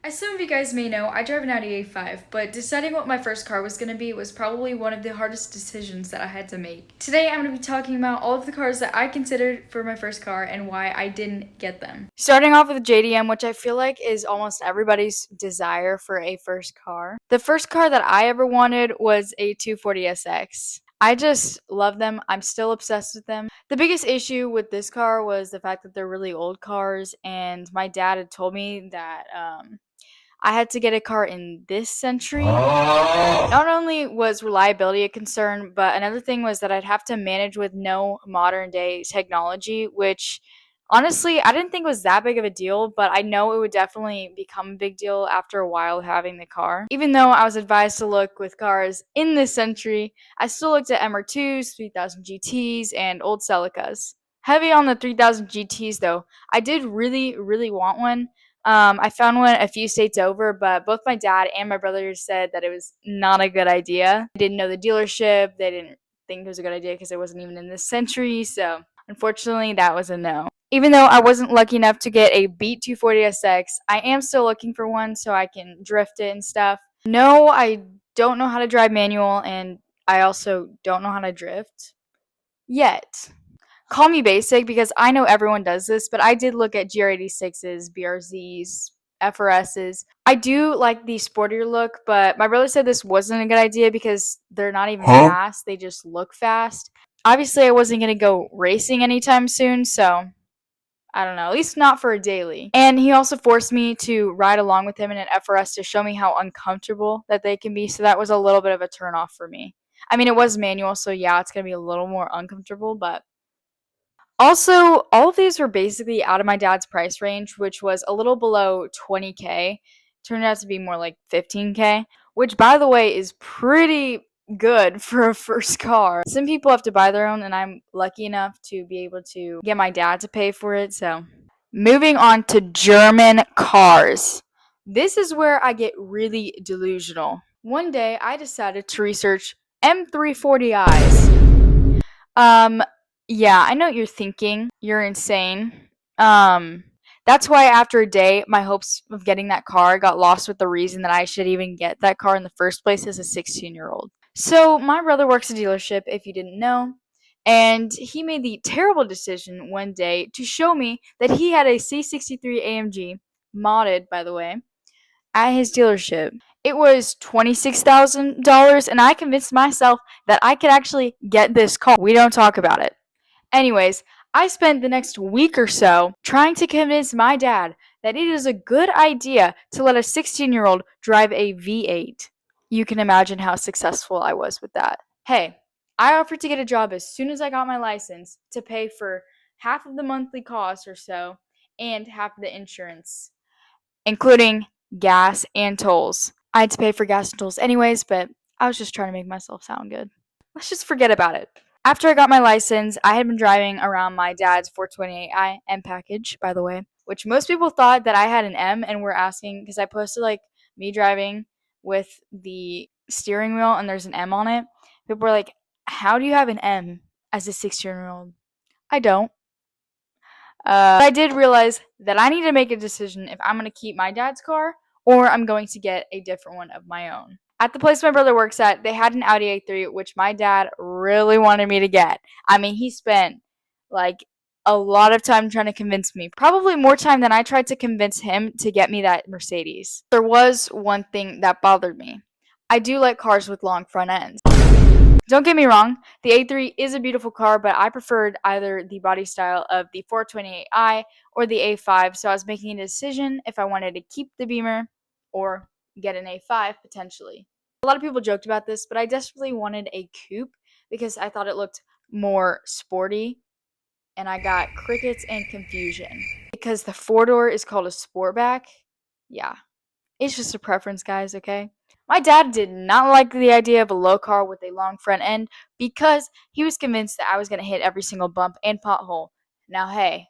As some of you guys may know, I drive an Audi A5, but deciding what my first car was going to be was probably one of the hardest decisions that I had to make. Today, I'm going to be talking about all of the cars that I considered for my first car and why I didn't get them. Starting off with JDM, which I feel like is almost everybody's desire for a first car. The first car that I ever wanted was a 240SX. I just love them. I'm still obsessed with them. The biggest issue with this car was the fact that they're really old cars, and my dad had told me that I had to get a car in this century. Not only was reliability a concern, but another thing was that I'd have to manage with no modern day technology, which honestly I didn't think was that big of a deal, but I know it would definitely become a big deal after a while having the car. Even though I was advised to look with cars in this century, I still looked at MR2s, 3000 GTs, and old Celicas. Heavy on the 3000 GTs though. I did really want one. I found one a few states over, but both my dad and my brother said that it was not a good idea. They didn't know the dealership. They didn't think it was a good idea because it wasn't even in this century. So, unfortunately, that was a no. Even though I wasn't lucky enough to get a Beat 240SX, I am still looking for one so I can drift it and stuff. No, I don't know how to drive manual, and I also don't know how to drift yet. Call me basic because I know everyone does this, but I did look at GR86s, BRZs, FRSs. I do like the sportier look, but my brother said this wasn't a good idea because they're not even fast, they just look fast. Obviously, I wasn't going to go racing anytime soon, so I don't know, at least not for a daily. And he also forced me to ride along with him in an FRS to show me how uncomfortable that they can be, so that was a little bit of a turnoff for me. I mean, it was manual, so yeah, it's going to be a little more uncomfortable, but also, all of these were basically out of my dad's price range, which was a little below 20K. Turned out to be more like 15K, which by the way is pretty good for a first car. Some people have to buy their own, and I'm lucky enough to be able to get my dad to pay for it. So, moving on to German cars. This is where I get really delusional. One day, I decided to research M340i's. Um, yeah, I know what you're thinking. You're insane. Um, that's why after a day, my hopes of getting that car got lost with the reason that I should even get that car in the first place as a 16-year-old. So, my brother works a dealership, if you didn't know, and he made the terrible decision one day to show me that he had a C63 AMG, modded, by the way, at his dealership. It was $26,000, and I convinced myself that I could actually get this car. We don't talk about it. Anyways, I spent the next week or so trying to convince my dad that it is a good idea to let a 16-year-old drive a V8. You can imagine how successful I was with that. Hey, I offered to get a job as soon as I got my license to pay for half of the monthly cost or so and half of the insurance, including gas and tolls. I had to pay for gas and tolls anyways, but I was just trying to make myself sound good. Let's just forget about it. After I got my license, I had been driving around my dad's 428i M package, by the way, which most people thought that I had an M and were asking because I posted like me driving with the steering wheel and there's an M on it. People were like, "How do you have an M as a 16-year-old?" I don't. But I did realize that I need to make a decision if I'm going to keep my dad's car or I'm going to get a different one of my own. At the place my brother works at, they had an Audi A3, which my dad really wanted me to get. I mean, he spent like a lot of time trying to convince me, probably more time than I tried to convince him to get me that Mercedes. There was one thing that bothered me. I do like cars with long front ends. Don't get me wrong, the A3 is a beautiful car, but I preferred either the body style of the 428i or the A5, so I was making a decision if I wanted to keep the Beamer or get an A5 potentially. A lot of people joked about this, but I desperately wanted a coupe because I thought it looked more sporty, and I got crickets and confusion. Because the four-door is called a Sportback. Yeah, it's just a preference, guys, okay? My dad did not like the idea of a low car with a long front end because he was convinced that I was going to hit every single bump and pothole. Now, hey,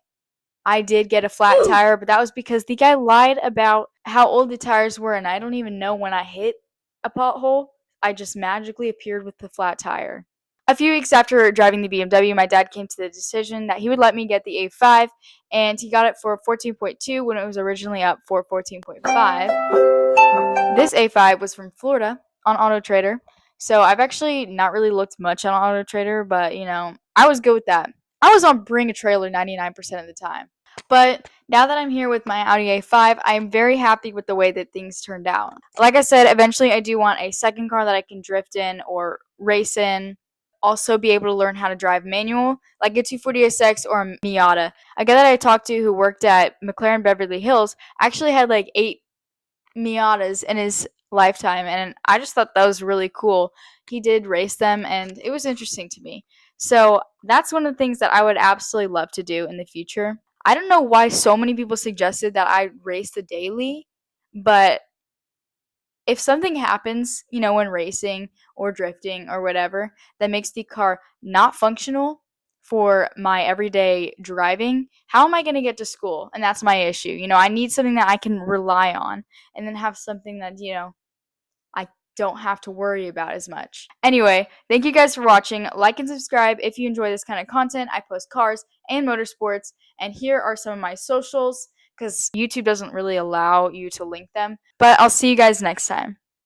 I did get a flat tire, but that was because the guy lied about how old the tires were, and I don't even know when I hit a pothole. I just magically appeared with the flat tire. A few weeks after driving the BMW, my dad came to the decision that he would let me get the A5, and he got it for 14.2 when it was originally up for 14.5. This A5 was from Florida on Auto Trader. So I've actually not really looked much on Auto Trader, but I was good with that. I was on Bring a Trailer 99% of the time. But now that I'm here with my Audi A5, I'm very happy with the way that things turned out. Like I said, eventually I do want a second car that I can drift in or race in. Also be able to learn how to drive manual, like a 240SX or a Miata. A guy that I talked to who worked at McLaren Beverly Hills actually had like 8 Miatas in his lifetime, and I just thought that was really cool. He did race them, and it was interesting to me. So that's one of the things that I would absolutely love to do in the future. I don't know why so many people suggested that I race the daily, but if something happens, when racing or drifting or whatever, that makes the car not functional for my everyday driving, how am I going to get to school? And that's my issue. I need something that I can rely on and then have something that, I don't have to worry about as much. Anyway, thank you guys for watching. Like and subscribe if you enjoy this kind of content. I post cars and motorsports, and here are some of my socials because YouTube doesn't really allow you to link them. But I'll see you guys next time.